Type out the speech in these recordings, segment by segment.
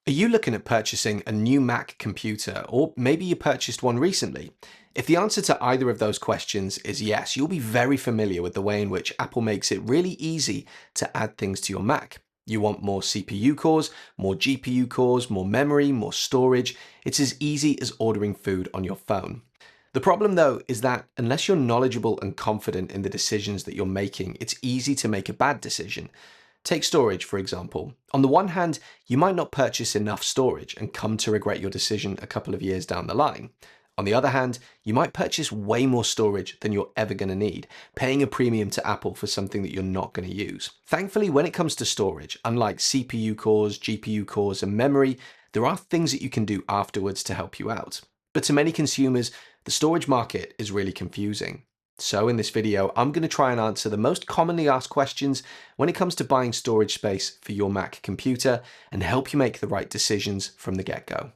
Are you looking at purchasing a new Mac computer, or maybe you purchased one recently? If the answer to either of those questions is yes, you'll be very familiar with the way in which Apple makes it really easy to add things to your Mac. You want more CPU cores, more GPU cores, more memory, more storage. It's as easy as ordering food on your phone. The problem though is that unless you're knowledgeable and confident in the decisions that you're making, it's easy to make a bad decision. Take storage, for example. On the one hand, you might not purchase enough storage and come to regret your decision a couple of years down the line. On the other hand, you might purchase way more storage than you're ever going to need, paying a premium to Apple for something that you're not going to use. Thankfully, when it comes to storage, unlike CPU cores, GPU cores, and memory, there are things that you can do afterwards to help you out. But to many consumers, the storage market is really confusing. So in this video, I'm going to try and answer the most commonly asked questions when it comes to buying storage space for your Mac computer and help you make the right decisions from the get-go.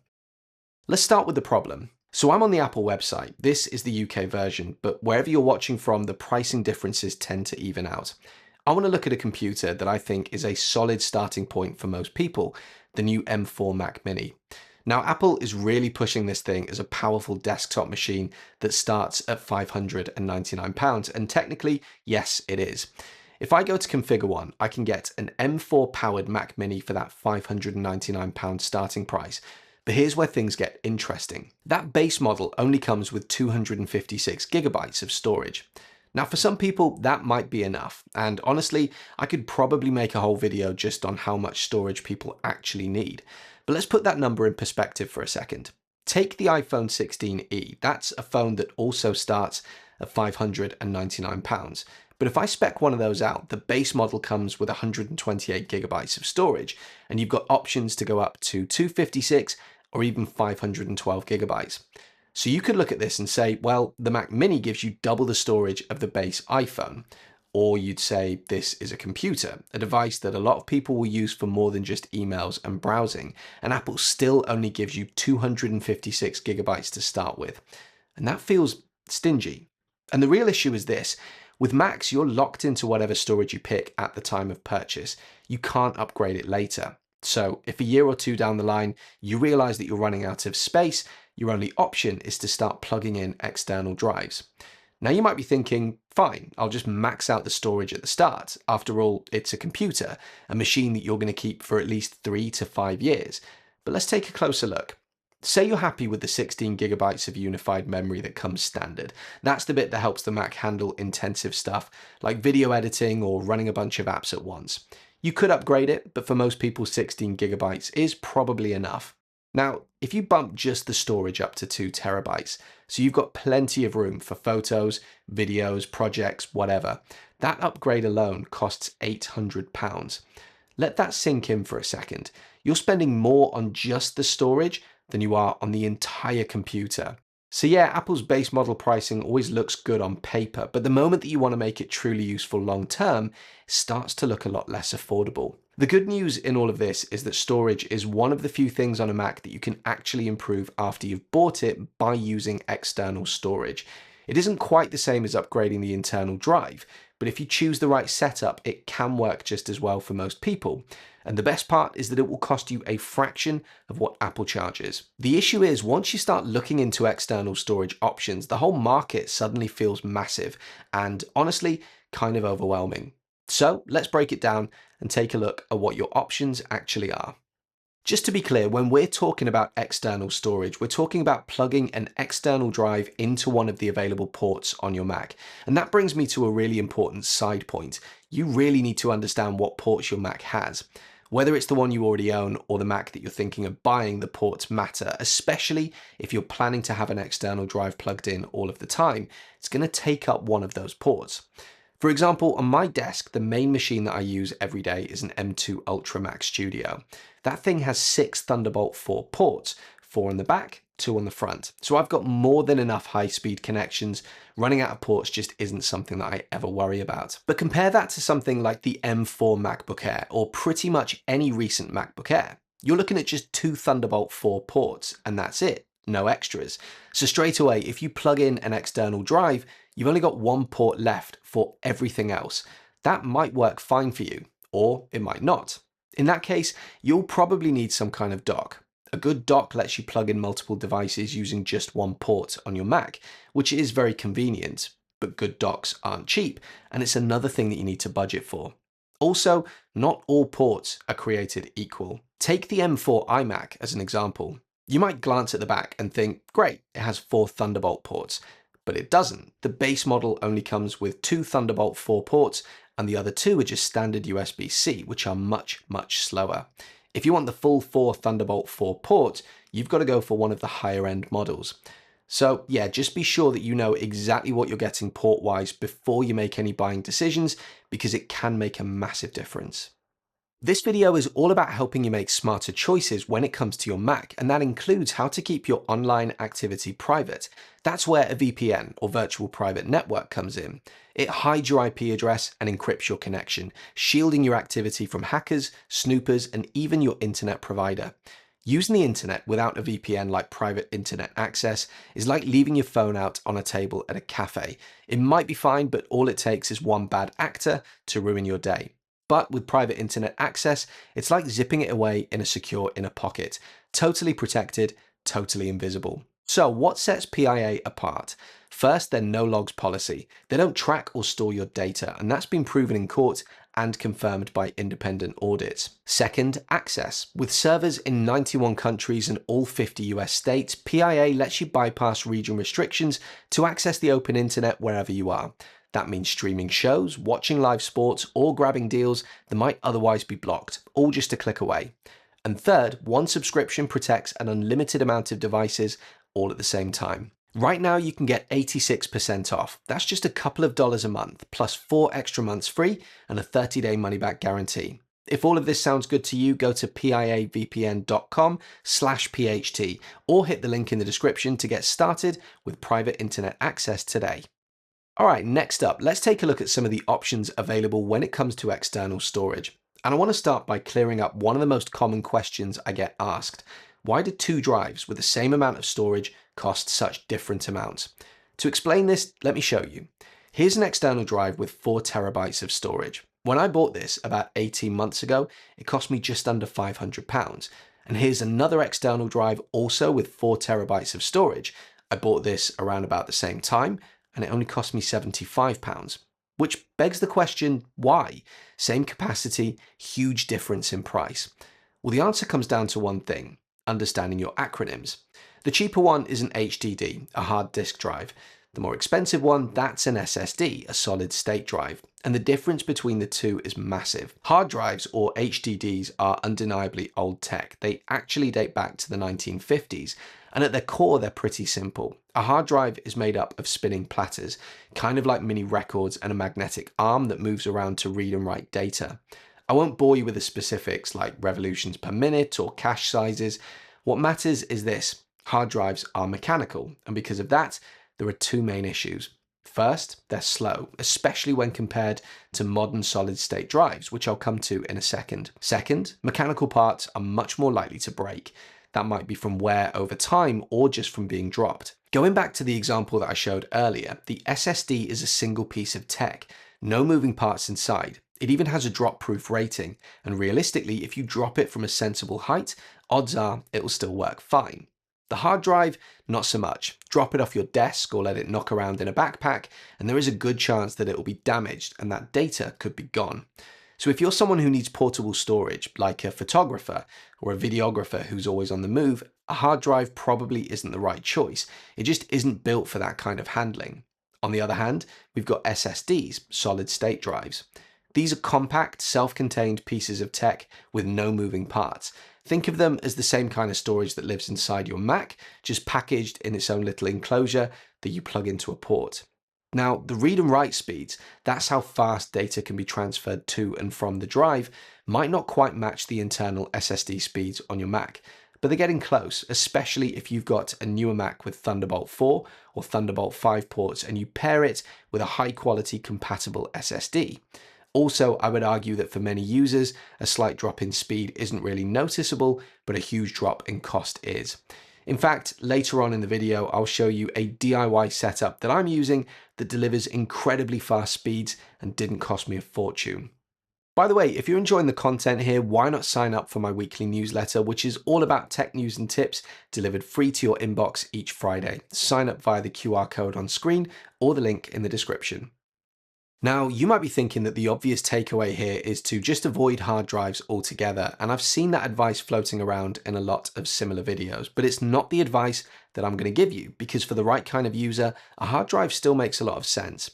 Let's start with the problem. So I'm on the Apple website. This is the UK version, but wherever you're watching from, the pricing differences tend to even out. I want to look at a computer that I think is a solid starting point for most people, the new M4 Mac Mini. Now, Apple is really pushing this thing as a powerful desktop machine that starts at £599, and technically, yes, it is. If I go to configure one, I can get an M4 powered Mac Mini for that £599 starting price. But here's where things get interesting. That base model only comes with 256 gigabytes of storage. Now, for some people, that might be enough. And honestly, I could probably make a whole video just on how much storage people actually need. But let's put that number in perspective for a second. Take the iPhone 16e. That's a phone that also starts at £599. But if I spec one of those out, the base model comes with 128 gigabytes of storage, and you've got options to go up to 256 or even 512 gigabytes. So you could look at this and say, well, the Mac Mini gives you double the storage of the base iPhone. Or you'd say this is a computer, a device that a lot of people will use for more than just emails and browsing, and Apple still only gives you 256 gigabytes to start with. And that feels stingy. And the real issue is this: with Macs, you're locked into whatever storage you pick at the time of purchase. You can't upgrade it later. So if a year or two down the line, you realize that you're running out of space, your only option is to start plugging in external drives. Now you might be thinking, fine, I'll just max out the storage at the start. After all, it's a computer, a machine that you're going to keep for at least 3 to 5 years. But let's take a closer look. Say you're happy with the 16 gigabytes of unified memory that comes standard. That's the bit that helps the Mac handle intensive stuff like video editing or running a bunch of apps at once. You could upgrade it, but for most people 16 gigabytes is probably enough. Now, if you bump just the storage up to 2 terabytes, so you've got plenty of room for photos, videos, projects, whatever, that upgrade alone costs £800. Let that sink in for a second. You're spending more on just the storage than you are on the entire computer. So yeah, Apple's base model pricing always looks good on paper, but the moment that you want to make it truly useful long term, it starts to look a lot less affordable. The good news in all of this is that storage is one of the few things on a Mac that you can actually improve after you've bought it by using external storage. It isn't quite the same as upgrading the internal drive, but if you choose the right setup, it can work just as well for most people. And the best part is that it will cost you a fraction of what Apple charges. The issue is, once you start looking into external storage options, the whole market suddenly feels massive and honestly kind of overwhelming. So let's break it down and take a look at what your options actually are. Just to be clear, when we're talking about external storage, we're talking about plugging an external drive into one of the available ports on your Mac. And that brings me to a really important side point. You really need to understand what ports your Mac has. Whether it's the one you already own or the Mac that you're thinking of buying, the ports matter, especially if you're planning to have an external drive plugged in all of the time. It's going to take up one of those ports. For example, on my desk, the main machine that I use every day is an M2 Ultra Mac Studio. That thing has 6 Thunderbolt 4 ports, 4 on the back, 2 on the front. So I've got more than enough high-speed connections. Running out of ports just isn't something that I ever worry about. But compare that to something like the M4 MacBook Air, or pretty much any recent MacBook Air. You're looking at just 2 Thunderbolt 4 ports, and that's it. No extras. So straight away, if you plug in an external drive, you've only got 1 port left for everything else. That might work fine for you, or it might not. In that case, you'll probably need some kind of dock. A good dock lets you plug in multiple devices using just one port on your Mac, which is very convenient, but good docks aren't cheap, and it's another thing that you need to budget for. Also, not all ports are created equal. Take the M4 iMac as an example. You might glance at the back and think, great, it has 4 Thunderbolt ports, but it doesn't. The base model only comes with 2 Thunderbolt 4 ports, and the other 2 are just standard USB-C, which are much, much slower. If you want the full 4 Thunderbolt 4 port, you've got to go for one of the higher end models. So yeah, just be sure that you know exactly what you're getting port-wise before you make any buying decisions, because it can make a massive difference. This video is all about helping you make smarter choices when it comes to your Mac, and that includes how to keep your online activity private. That's where a VPN, or virtual private network, comes in. It hides your IP address and encrypts your connection, shielding your activity from hackers, snoopers, and even your internet provider. Using the internet without a VPN like private internet access is like leaving your phone out on a table at a cafe. It might be fine, but all it takes is one bad actor to ruin your day. But with private internet access, it's like zipping it away in a secure inner pocket. Totally protected, totally invisible. So what sets PIA apart? First, their no logs policy. They don't track or store your data, and that's been proven in court and confirmed by independent audits. Second, access. With servers in 91 countries and all 50 US states, PIA lets you bypass region restrictions to access the open internet wherever you are. That means streaming shows, watching live sports, or grabbing deals that might otherwise be blocked, all just a click away. And third, one subscription protects an unlimited amount of devices all at the same time. Right now, you can get 86% off. That's just a couple of dollars a month, plus 4 extra months free and a 30-day money-back guarantee. If all of this sounds good to you, go to piavpn.com/pht or hit the link in the description to get started with private internet access today. Alright, next up, let's take a look at some of the options available when it comes to external storage. And I want to start by clearing up one of the most common questions I get asked. Why do 2 drives with the same amount of storage cost such different amounts? To explain this, let me show you. Here's an external drive with 4 terabytes of storage. When I bought this about 18 months ago, it cost me just under £500. And here's another external drive also with 4 terabytes of storage. I bought this around about the same time, and it only cost me £75. Which begs the question, why? Same capacity, huge difference in price. Well, the answer comes down to one thing: understanding your acronyms. The cheaper one is an HDD, a hard disk drive. The more expensive one, that's an SSD, a solid state drive. And the difference between the two is massive. Hard drives, or HDDs, are undeniably old tech. They actually date back to the 1950s. And at their core, they're pretty simple. A hard drive is made up of spinning platters, kind of like mini records, and a magnetic arm that moves around to read and write data. I won't bore you with the specifics like revolutions per minute or cache sizes. What matters is this: hard drives are mechanical, and because of that, there are 2 main issues. First, they're slow, especially when compared to modern solid-state drives, which I'll come to in a second. Second, mechanical parts are much more likely to break. That might be from wear over time or just from being dropped. Going back to the example that I showed earlier, the SSD is a single piece of tech, no moving parts inside. It even has a drop-proof rating, and realistically, if you drop it from a sensible height, odds are it will still work fine. The hard drive, not so much. Drop it off your desk or let it knock around in a backpack, and there is a good chance that it will be damaged and that data could be gone. So if you're someone who needs portable storage, like a photographer or a videographer who's always on the move, a hard drive probably isn't the right choice. It just isn't built for that kind of handling. On the other hand, we've got SSDs, solid state drives. These are compact, self-contained pieces of tech with no moving parts. Think of them as the same kind of storage that lives inside your Mac, just packaged in its own little enclosure that you plug into a port. Now, the read and write speeds, that's how fast data can be transferred to and from the drive, might not quite match the internal SSD speeds on your Mac, but they're getting close, especially if you've got a newer Mac with Thunderbolt 4 or Thunderbolt 5 ports and you pair it with a high quality compatible SSD. Also, I would argue that for many users, a slight drop in speed isn't really noticeable, but a huge drop in cost is. In fact, later on in the video, I'll show you a DIY setup that I'm using that delivers incredibly fast speeds and didn't cost me a fortune. By the way, if you're enjoying the content here, why not sign up for my weekly newsletter, which is all about tech news and tips delivered free to your inbox each Friday. Sign up via the QR code on screen or the link in the description. Now, you might be thinking that the obvious takeaway here is to just avoid hard drives altogether, and I've seen that advice floating around in a lot of similar videos, but it's not the advice that I'm going to give you, because for the right kind of user, a hard drive still makes a lot of sense.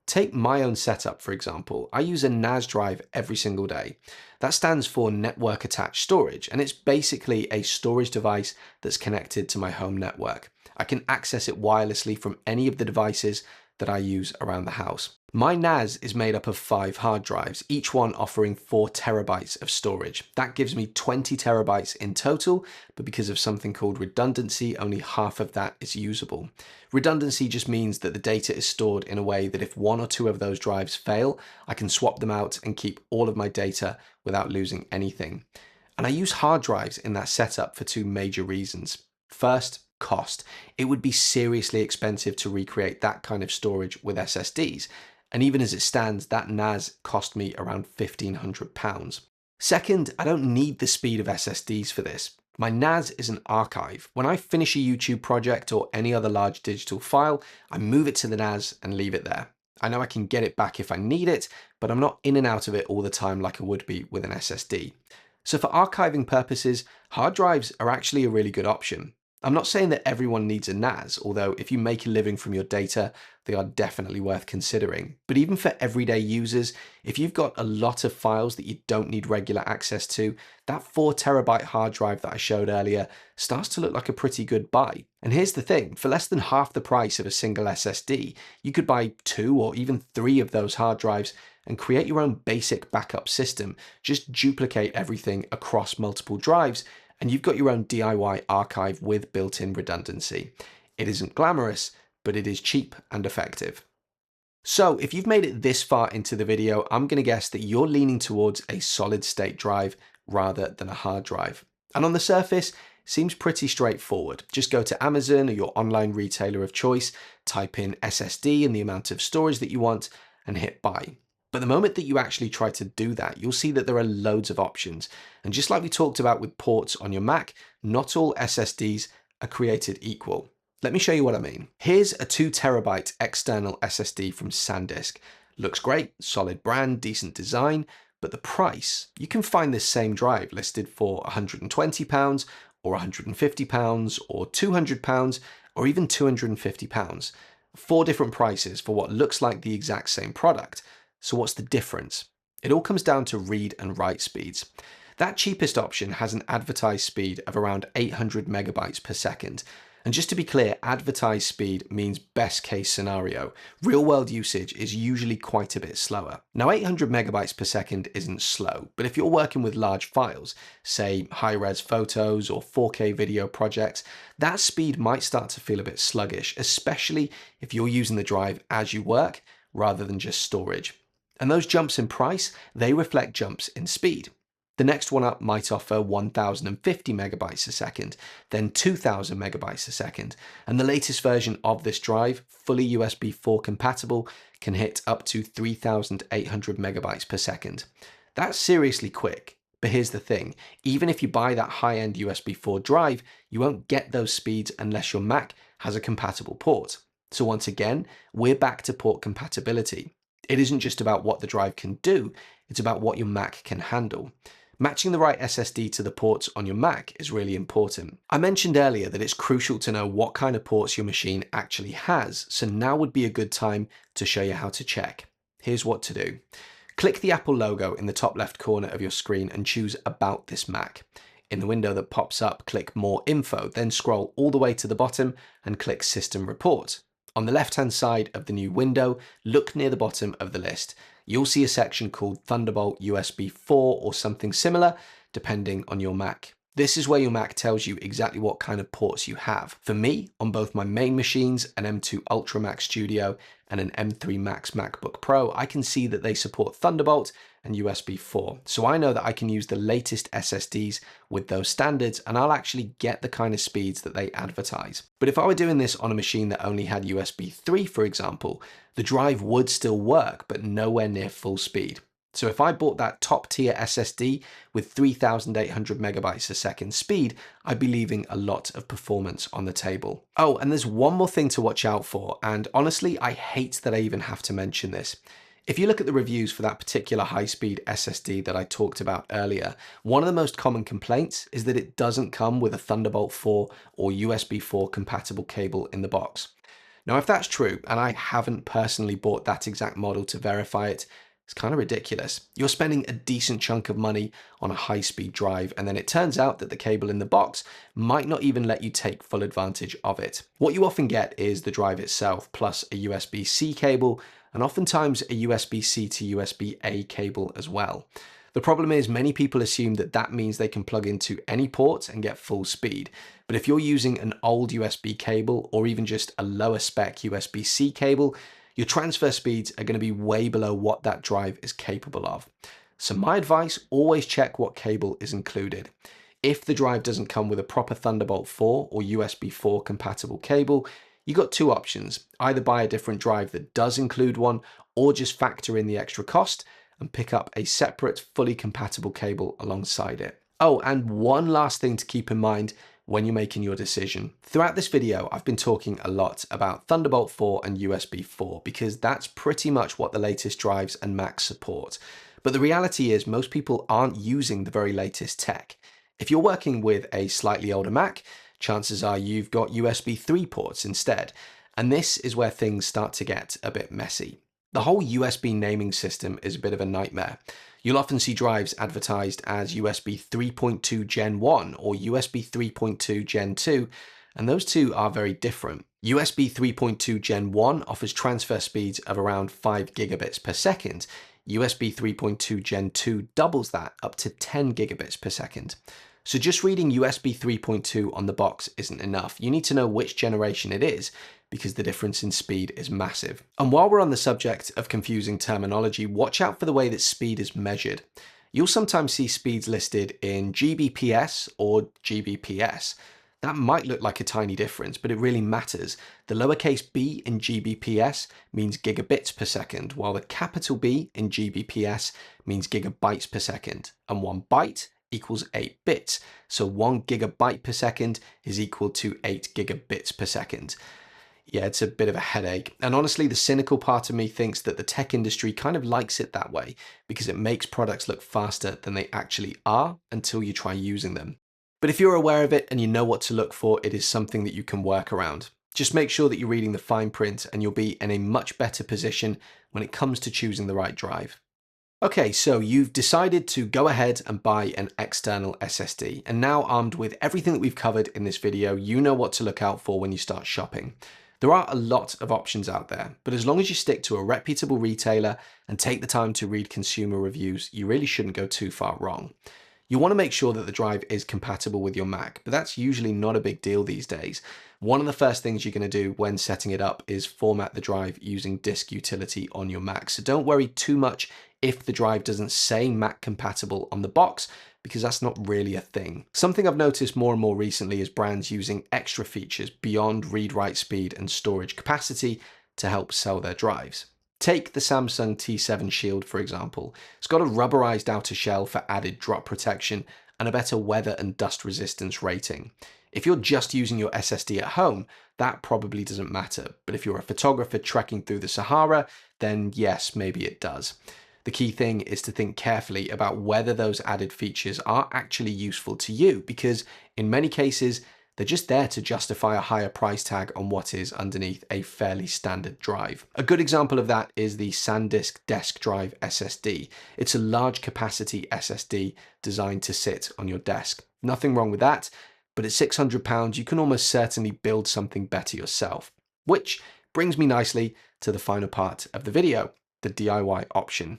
Take my own setup, for example. I use a NAS drive every single day. That stands for Network Attached Storage, and it's basically a storage device that's connected to my home network. I can access it wirelessly from any of the devices that I use around the house. My NAS is made up of 5 hard drives, each one offering 4 terabytes of storage. That gives me 20 terabytes in total, but because of something called redundancy, only half of that is usable. Redundancy just means that the data is stored in a way that if 1 or 2 of those drives fail, I can swap them out and keep all of my data without losing anything. And I use hard drives in that setup for 2 major reasons. First, cost. It would be seriously expensive to recreate that kind of storage with SSDs. And even as it stands, that NAS cost me around £1,500. Second, I don't need the speed of SSDs for this. My NAS is an archive. When I finish a YouTube project or any other large digital file, I move it to the NAS and leave it there. I know I can get it back if I need it, but I'm not in and out of it all the time like I would be with an SSD. So for archiving purposes, hard drives are actually a really good option. I'm not saying that everyone needs a NAS, although if you make a living from your data, they are definitely worth considering. But even for everyday users, if you've got a lot of files that you don't need regular access to, that 4 terabyte hard drive that I showed earlier starts to look like a pretty good buy. And here's the thing, for less than half the price of a single SSD, you could buy 2 or even 3 of those hard drives and create your own basic backup system. Just duplicate everything across multiple drives, and you've got your own DIY archive with built-in redundancy. It isn't glamorous, but it is cheap and effective. So if you've made it this far into the video, I'm going to guess that you're leaning towards a solid state drive rather than a hard drive. And on the surface, seems pretty straightforward. Just go to Amazon or your online retailer of choice, type in SSD and the amount of storage that you want, and hit buy. But the moment that you actually try to do that, you'll see that there are loads of options. And just like we talked about with ports on your Mac, not all SSDs are created equal. Let me show you what I mean. Here's a 2 terabyte external SSD from SanDisk. Looks great, solid brand, decent design, but the price, you can find this same drive listed for £120 or £150 or £200 or even £250. 4 different prices for what looks like the exact same product. So what's the difference? It all comes down to read and write speeds. That cheapest option has an advertised speed of around 800 megabytes per second. And just to be clear, advertised speed means best case scenario. Real world usage is usually quite a bit slower. Now 800 megabytes per second isn't slow, but if you're working with large files, say high-res photos or 4K video projects, that speed might start to feel a bit sluggish, especially if you're using the drive as you work rather than just storage. And those jumps in price, they reflect jumps in speed. The next one up might offer 1050 megabytes a second, then 2000 megabytes a second, and the latest version of this drive, fully USB 4 compatible, can hit up to 3800 megabytes per second. That's seriously quick, but here's the thing, even if you buy that high-end USB 4 drive, you won't get those speeds unless your Mac has a compatible port. So once again, we're back to port compatibility. It isn't just about what the drive can do, it's about what your Mac can handle. Matching the right SSD to the ports on your Mac is really important. I mentioned earlier that it's crucial to know what kind of ports your machine actually has, so now would be a good time to show you how to check. Here's what to do. Click the Apple logo in the top left corner of your screen and choose About this Mac. In the window that pops up, click More Info, then scroll all the way to the bottom and click System Report. On the left-hand side of the new window, look near the bottom of the list. You'll see a section called Thunderbolt USB 4 or something similar, depending on your Mac. This is where your Mac tells you exactly what kind of ports you have. For me, on both my main machines, an M2 Ultra Mac Studio and an M3 Max MacBook Pro, I can see that they support Thunderbolt and USB 4. So I know that I can use the latest SSDs with those standards and I'll actually get the kind of speeds that they advertise. But if I were doing this on a machine that only had USB 3, for example, the drive would still work, but nowhere near full speed. So if I bought that top tier SSD with 3,800 megabytes a second speed, I'd be leaving a lot of performance on the table. Oh, and there's one more thing to watch out for, and honestly, I hate that I even have to mention this. If you look at the reviews for that particular high-speed SSD that I talked about earlier, one of the most common complaints is that it doesn't come with a Thunderbolt 4 or USB 4 compatible cable in the box. Now, if that's true, and I haven't personally bought that exact model to verify it, it's kind of ridiculous. You're spending a decent chunk of money on a high-speed drive, and then it turns out that the cable in the box might not even let you take full advantage of it. What you often get is the drive itself, plus a USB-C cable, and oftentimes a USB-C to USB-A cable as well. The problem is many people assume that that means they can plug into any port and get full speed. But if you're using an old USB cable or even just a lower spec USB-C cable, your transfer speeds are going to be way below what that drive is capable of. So my advice, always check what cable is included. If the drive doesn't come with a proper Thunderbolt 4 or USB 4 compatible cable, you've got two options. Either buy a different drive that does include one, or just factor in the extra cost and pick up a separate, fully compatible cable alongside it. Oh, and one last thing to keep in mind when you're making your decision. Throughout this video, I've been talking a lot about Thunderbolt 4 and USB 4 because that's pretty much what the latest drives and Macs support. But the reality is most people aren't using the very latest tech. If you're working with a slightly older Mac, chances are you've got USB 3 ports instead. And this is where things start to get a bit messy. The whole USB naming system is a bit of a nightmare. You'll often see drives advertised as USB 3.2 Gen 1 or USB 3.2 Gen 2, and those two are very different. USB 3.2 Gen 1 offers transfer speeds of around 5 gigabits per second. USB 3.2 Gen 2 doubles that up to 10 gigabits per second. So just reading USB 3.2 on the box isn't enough. You need to know which generation it is because the difference in speed is massive. And while we're on the subject of confusing terminology, watch out for the way that speed is measured. You'll sometimes see speeds listed in GBps or GBps. That might look like a tiny difference, but it really matters. The lowercase b in GBps means gigabits per second, while the capital B in GBps means gigabytes per second. And 1 byte equals 8 bits. So 1 gigabyte per second is equal to 8 gigabits per second. Yeah, it's a bit of a headache. And honestly, the cynical part of me thinks that the tech industry kind of likes it that way because it makes products look faster than they actually are until you try using them. But if you're aware of it and you know what to look for, it is something that you can work around. Just make sure that you're reading the fine print and you'll be in a much better position when it comes to choosing the right drive. Okay, so you've decided to go ahead and buy an external SSD, and now armed with everything that we've covered in this video, you know what to look out for when you start shopping. There are a lot of options out there, but as long as you stick to a reputable retailer and take the time to read consumer reviews, you really shouldn't go too far wrong. You want to make sure that the drive is compatible with your Mac, but that's usually not a big deal these days. One of the first things you're going to do when setting it up is format the drive using disk utility on your Mac. So don't worry too much if the drive doesn't say Mac compatible on the box, because that's not really a thing. Something I've noticed more and more recently is brands using extra features beyond read-write speed and storage capacity to help sell their drives. Take the Samsung T7 Shield, for example. It's got a rubberized outer shell for added drop protection and a better weather and dust resistance rating. If you're just using your SSD at home, that probably doesn't matter. But if you're a photographer trekking through the Sahara, then yes, maybe it does. The key thing is to think carefully about whether those added features are actually useful to you, because in many cases, they're just there to justify a higher price tag on what is underneath a fairly standard drive. A good example of that is the SanDisk Desk Drive SSD. It's a large capacity SSD designed to sit on your desk. Nothing wrong with that, but at £600, you can almost certainly build something better yourself. Which brings me nicely to the final part of the video, the DIY option.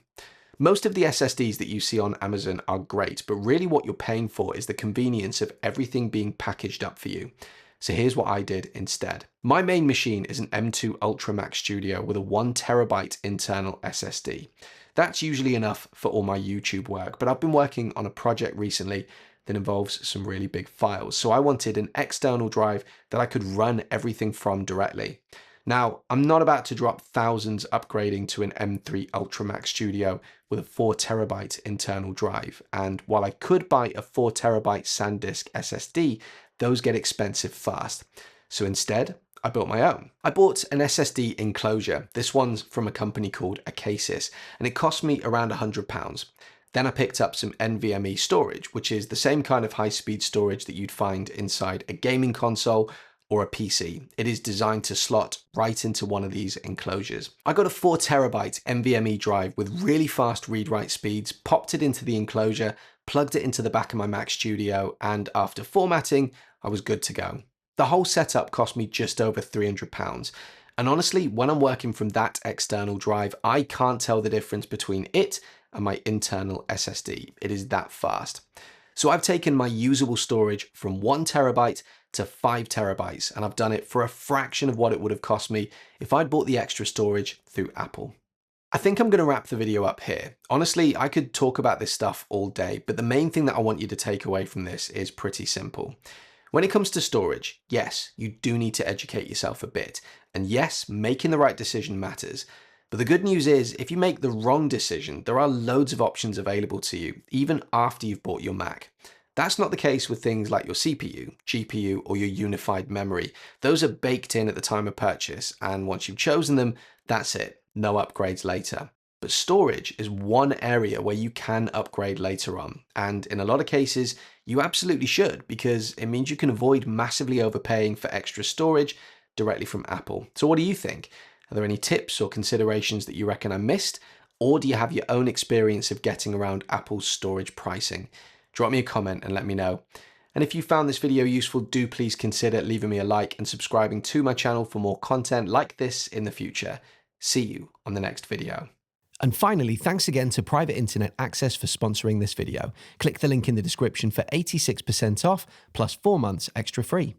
Most of the SSDs that you see on Amazon are great, but really what you're paying for is the convenience of everything being packaged up for you. So here's what I did instead. My main machine is an M2 Ultra Max Studio with a 1 terabyte internal SSD. That's usually enough for all my YouTube work, but I've been working on a project recently that involves some really big files. So I wanted an external drive that I could run everything from directly. Now, I'm not about to drop thousands upgrading to an M3 Ultra Max Studio with a 4 TB internal drive. And while I could buy a 4 TB SanDisk SSD, those get expensive fast. So instead, I built my own. I bought an SSD enclosure. This one's from a company called Acasis, and it cost me around £100. Then I picked up some NVMe storage, which is the same kind of high-speed storage that you'd find inside a gaming console or a PC. It is designed to slot right into one of these enclosures. I got a 4 TB NVMe drive with really fast read-write speeds, popped it into the enclosure, plugged it into the back of my Mac Studio, and after formatting, I was good to go. The whole setup cost me just over £300. And honestly, when I'm working from that external drive, I can't tell the difference between it and my internal SSD. It is that fast. So I've taken my usable storage from 1 TB to 5 TB, and I've done it for a fraction of what it would have cost me if I'd bought the extra storage through Apple. I think I'm going to wrap the video up here. Honestly, I could talk about this stuff all day, but the main thing that I want you to take away from this is pretty simple. When it comes to storage, yes, you do need to educate yourself a bit. And yes, making the right decision matters. But the good news is, if you make the wrong decision, there are loads of options available to you, even after you've bought your Mac. That's not the case with things like your CPU, GPU, or your unified memory. Those are baked in at the time of purchase, and once you've chosen them, that's it. No upgrades later. But storage is one area where you can upgrade later on. And in a lot of cases, you absolutely should, because it means you can avoid massively overpaying for extra storage directly from Apple. So what do you think? Are there any tips or considerations that you reckon I missed? Or do you have your own experience of getting around Apple's storage pricing? Drop me a comment and let me know. And if you found this video useful, do please consider leaving me a like and subscribing to my channel for more content like this in the future. See you on the next video. And finally, thanks again to Private Internet Access for sponsoring this video. Click the link in the description for 86% off plus 4 months extra free.